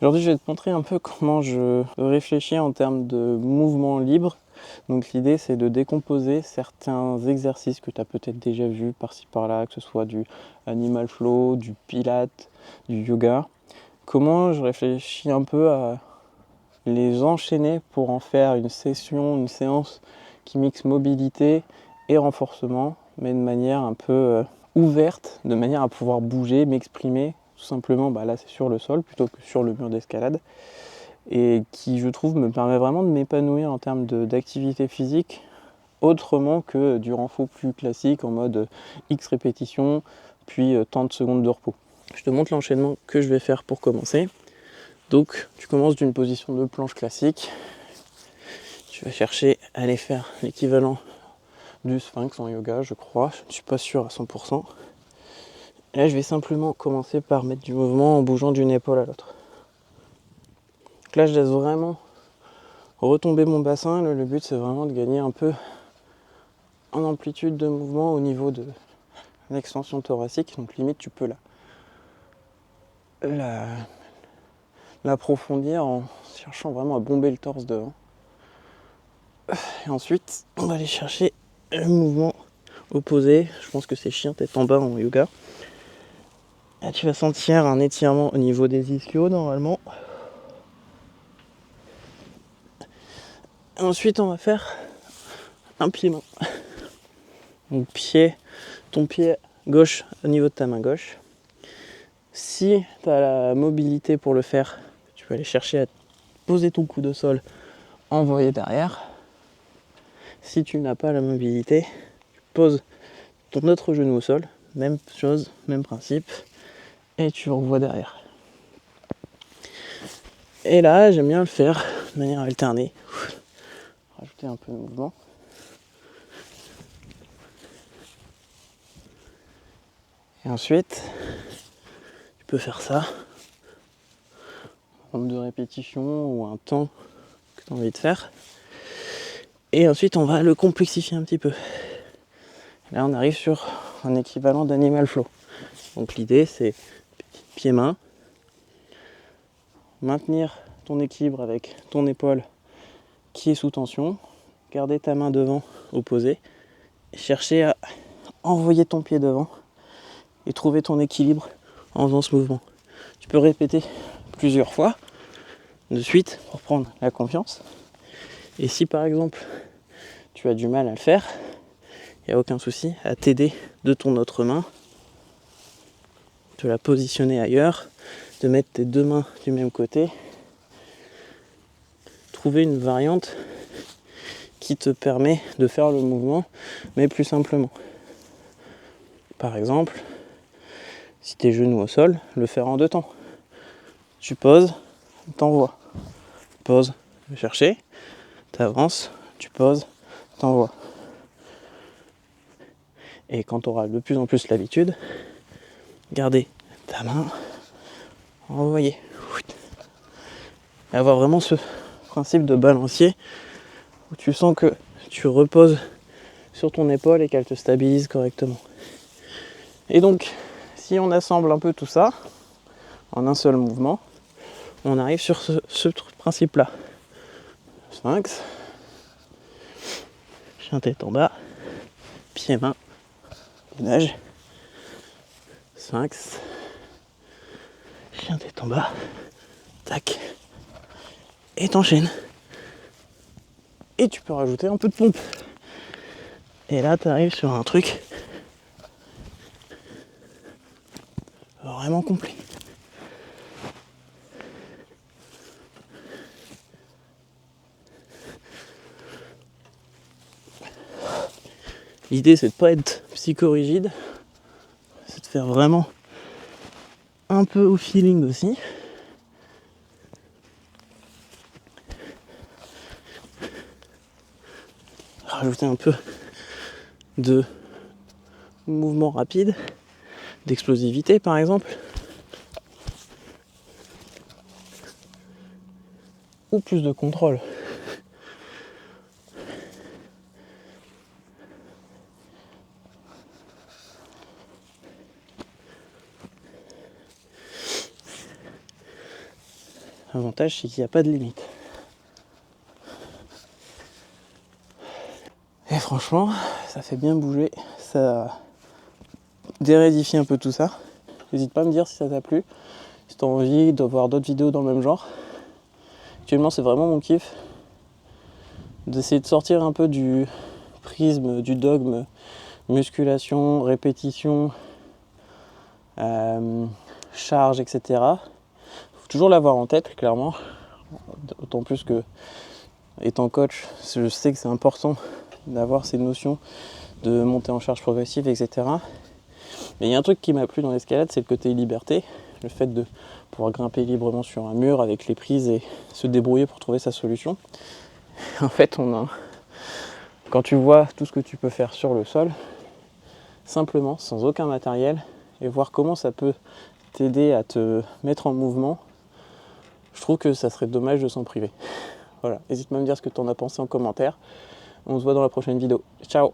Aujourd'hui, je vais te montrer un peu comment je réfléchis en termes de mouvement libre. Donc l'idée, c'est de décomposer certains exercices que tu as peut-être déjà vus par-ci par-là, que ce soit du animal flow, du pilates, du yoga. Comment je réfléchis un peu à les enchaîner pour en faire une session, une séance qui mixe mobilité et renforcement, mais de manière un peu ouverte, de manière à pouvoir bouger, m'exprimer, tout simplement, là c'est sur le sol plutôt que sur le mur d'escalade, et qui je trouve me permet vraiment de m'épanouir en termes d'activité physique, autrement que du renfo plus classique en mode X répétitions, puis tant de secondes de repos. Je te montre l'enchaînement que je vais faire pour commencer. Donc tu commences d'une position de planche classique, tu vas chercher à aller faire l'équivalent du sphinx en yoga, je crois, je ne suis pas sûr à 100%. Et là je vais simplement commencer par mettre du mouvement en bougeant d'une épaule à l'autre. Donc là je laisse vraiment retomber mon bassin, le but c'est vraiment de gagner un peu en amplitude de mouvement au niveau de l'extension thoracique, donc limite tu peux l'approfondir en cherchant vraiment à bomber le torse devant. Et ensuite on va aller chercher le mouvement opposé, je pense que c'est chien tête en bas en yoga. Là tu vas sentir un étirement au niveau des ischios normalement. Et ensuite on va faire un pied-main. Donc ton pied gauche au niveau de ta main gauche. Si tu as la mobilité pour le faire, tu peux aller chercher à poser ton coude au sol, envoyer derrière. Si tu n'as pas la mobilité, tu poses ton autre genou au sol, même chose, même principe, et tu renvoies derrière. Et là, j'aime bien le faire de manière alternée. Rajouter un peu de mouvement. Et ensuite, tu peux faire ça, un nombre de répétitions ou un temps que tu as envie de faire. Et ensuite, on va le complexifier un petit peu. Là, on arrive sur un équivalent d'animal flow. Donc l'idée, c'est pied-main, maintenir ton équilibre avec ton épaule qui est sous tension, garder ta main devant opposée, et chercher à envoyer ton pied devant et trouver ton équilibre en faisant ce mouvement. Tu peux répéter plusieurs fois de suite pour prendre la confiance. Et si par exemple tu as du mal à le faire, il n'y a aucun souci à t'aider de ton autre main, de la positionner ailleurs, de mettre tes deux mains du même côté, trouver une variante qui te permet de faire le mouvement mais plus simplement. Par exemple, si tes genoux au sol, le faire en deux temps. Tu poses, t'envoies. Pose, tu vas chercher, t'avances, tu poses, t'envoies. Et quand tu auras de plus en plus l'habitude, garder ta main, envoyer. Et avoir vraiment ce principe de balancier où tu sens que tu reposes sur ton épaule et qu'elle te stabilise correctement. Et donc, si on assemble un peu tout ça en un seul mouvement, on arrive sur ce principe-là. Sphinx, chien tête en bas, pied-main, nage, sphinx, chien tête en bas, tac, et t'enchaînes. Et tu peux rajouter un peu de pompe. Et là, tu arrives sur un truc vraiment complet. L'idée, c'est de pas être psychorigide, c'est de faire vraiment un peu au feeling aussi. Rajouter un peu de mouvement rapide, d'explosivité par exemple. Ou plus de contrôle. L'avantage, c'est qu'il n'y a pas de limite. Et franchement, ça fait bien bouger, ça dérédifie un peu tout ça. N'hésite pas à me dire si ça t'a plu, si t'as envie de voir d'autres vidéos dans le même genre. Actuellement, c'est vraiment mon kiff d'essayer de sortir un peu du prisme, du dogme, musculation, répétition, charge, etc. Faut toujours l'avoir en tête, clairement. D'autant plus que, étant coach, je sais que c'est important d'avoir ces notions de montée en charge progressive, etc. Mais il y a un truc qui m'a plu dans l'escalade, c'est le côté liberté, le fait de pouvoir grimper librement sur un mur avec les prises et se débrouiller pour trouver sa solution. En fait, quand tu vois tout ce que tu peux faire sur le sol, simplement, sans aucun matériel, et voir comment ça peut t'aider à te mettre en mouvement, je trouve que ça serait dommage de s'en priver. Voilà, n'hésite pas à me dire ce que tu en as pensé en commentaire. On se voit dans la prochaine vidéo. Ciao!